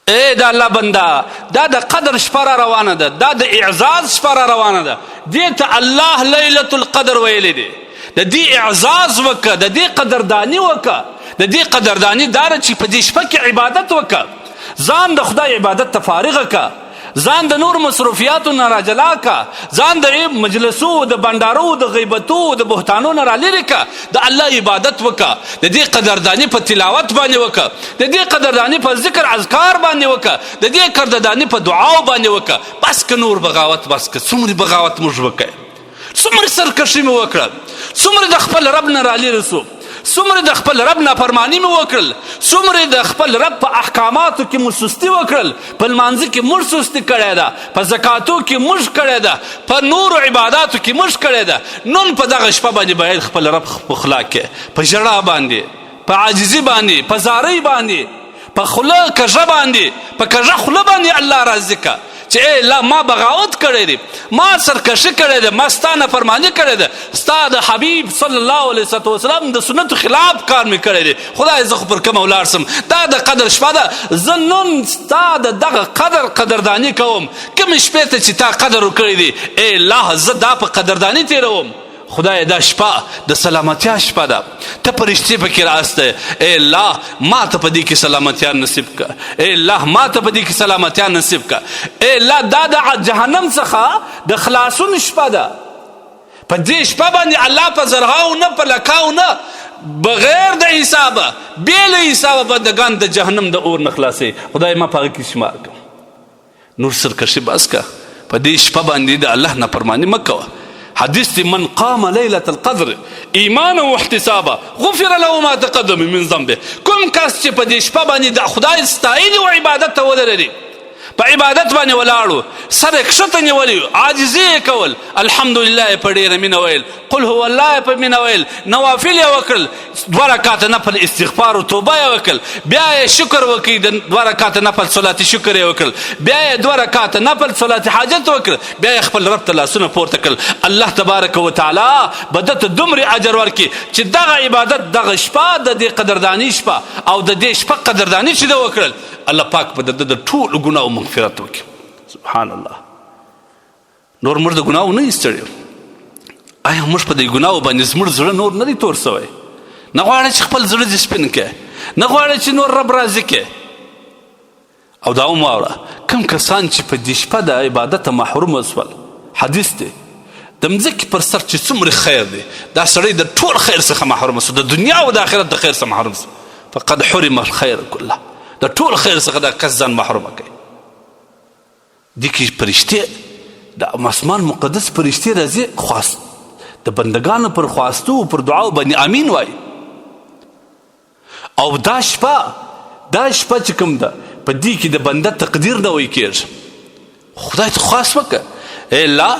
ای د الله بنده دا د قدر شپه را روانه ده، دا د اعزاز شپه را روانه ده، دې ته الله لیلة القدر ویلی دی. د دې اعزاز وکړه، د دې قدرداني وکړه. د دې قدرداني دا ده چې په دې شپه کې عبادت وکړه، ځان د خدای عبادت ته فارغه که، ځان د نور مصروفیاتو نه راجلا که، ځان د مجلسو، د بنډارو، د غیبتو، د بهتانو نه رالرې که، د الله عبادت وکړه. د دې قدرداني په تلاوت باندې وکړه، د دې قدرداني په ذکر اذکار باندې وکړه، د دې قدرداني په دعاو باندې وکړه. بس که نور بغاوت، بس که څومره بغاوت موږ وکړ، څومره سرکشي مې وکړه، څومره د خپل رب نه رالرې سو، څومره د خپل رب نافرماني مې وکړل، څومره د خپل رب په احکاماتو کې مو سستي وکړل، په لمانځه کې موږ سستي کړې ده، په زکاتو کې موږ کړې ده، په نورو عباداتو کې موږ کړې ده. نن په دغه شپه باندې باید خپل رب په خلا کې، په ژړا باندې، په عاجزي باندې، په زارۍ باندې، په خوله کږه باندې، په کږه خوله باندې الله راضي که چې ای الله ما بغاوت کړی دی، ما سرکشي کړی دی، ما ستا نافرماني کړی ده، ستا د حبیب صلی الله علیه وسلم د سنتو خلاف کار مې کړی دی. خدای زه خو پر کومه ولاړ سم، دا د قدر شپه ده. زه نن ستا د دغه قدرداني کوم، کومې شپې ته چې تا قدر وکړی دی، ای الله زه دا په قدرداني تېروم. خدای دا شپه د سلامتیا شپه ده، ته فرشتې پکې راسته. ای الله ما ته په دې کې سلامتیا نصیب که، ای الله ما ته په دې کې سلامتیا نصیب که. ای الله دا د جهنم څخه د خلاصون شپه ده. په دې شپه باندې الله په زرهاو نه، په لکاو نه، بغیر د حسابه، بې له حسابه بندګان د جهنم د اور نه خلاصوي. خدای ما په هغه کې شمار کړه. نور سرکشي بس که، په دې شپه باندې د الله نافرماني مه کوه. حدیث دی من قام لیلة القدر ایمانا و احتسابا غفر له ما تقدم من ذنبه. کوم کس چې په دې شپه باندې د خدای ستایلي و عبادت ته ودرېدي، په عبادت باندې ولاړو، سر یې کښته نیولی، عاجزي یې کول، الحمدلله یې په ډېره مینه ویل، قل هو الله یې په مینه ویل، نوافل یې وکړل، 2 رکاته نفل استغفار و توبه یې وکړل، بیا یې شکر وکړي، د 2 رکاته نفل صلات شکر یې وکړل، بیا یې 2 رکاته نفل صلات حاجت وکړل، بیا یې خپل رب ته لاسونه پورته کړل. الله تبارک وتعالی به دته دومره اجر ورکړي چې دغه عبادت، دغه شپه د دې قدرداني شپه او د دې شپه قدرداني چې ده وکړل، الله پاک به د ټولو ګناهو مغفرت وکړي. سبحان الله. نور موږ د ګناهو نه ایستړي، آیا موږ په دې ګناهو باندې زموږ زړه نور نه دی تور سوی؟ نه غواړئ چې خپل زړه دې سپین کړې، نه غواړئ چې نور رب راضي کړې. او دا هم واوره، کوم کسان چې په دې شپه د عبادته محروم شول، حدیث دی د مځکې پر سر چې څومره خیر دی، دا سړی د ټول خیر څخه محروم شو، د دنیا او د آخرت د خیر څخه محروم شو. فقد حرم الخیر کله، د ټول خیر څخه دا کس ځان محرومه کوي. دې کې فرشتې د اسمان مقدس فرشتې راځي، خواست د بندګانو پر خواستو پر دعاو باندې امین وایي. او دا شپه چې کوم ده، په دې کې د بنده تقدیر نه وایي کېږي. خدای ته خواست وکړه، ای الله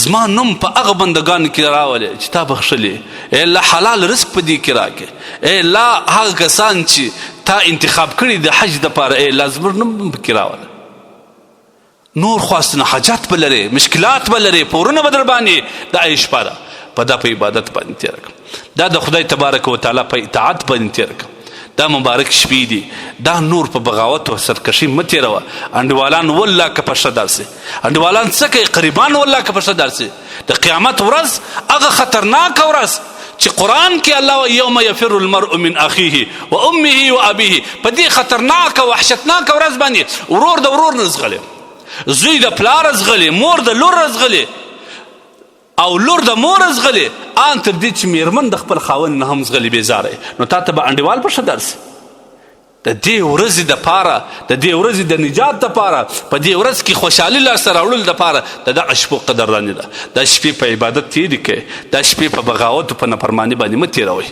زما نوم په هغه بندګانو کې راولې چې تا بخښلي، ای الله حلال رزق په دې کې راکړې، ای الله هغه کسان چې تا انتخاب کړي د حج دپاره، ای الله زموږ نوم پکې راوله. نور خواستونه حاجات به لرې، مشکلات به لرې، پورونه به در باندې، دا شپه ده په دا په عبادت باندې تېره کړه، دا د خدای تبارک وتعالی په اطاعت باندې تېره کړه. دا مبارک شپې دي، دا نور په بغاوت او سرکشي مه تېروه. انډیوالان والله که په ښه درسي، انډیوالان څه کوي؟ قریبان والله که په ښه درسي. د قیامت ورځ هغه خطرناکه ورځ چې قرآن کې الله یوم یفر المرء من اخیه و امه و ابیه، په دې خطرناکه وحشتناکه ورځ باندې ورور د ورور نه زغلي، زوی د پلار زغلي، مور د لور زغلي، او لور د مور زغلي، ان تر دې چې میرمن د خپل خاوند نه هم زغلي بیزاره. نو تا ته به انډیوال په ښه درسي. د دې ورځې دپاره، د دې ورځې د نجات دپاره، په دې ورځ کې خوشحالي لاسته راوړلو دپاره د دغه شپو قدرداني ده. دا شپې په عبادت تېرې کړئ، دا شپې په بغاوت او په نافرماني باندې مه تېروئ.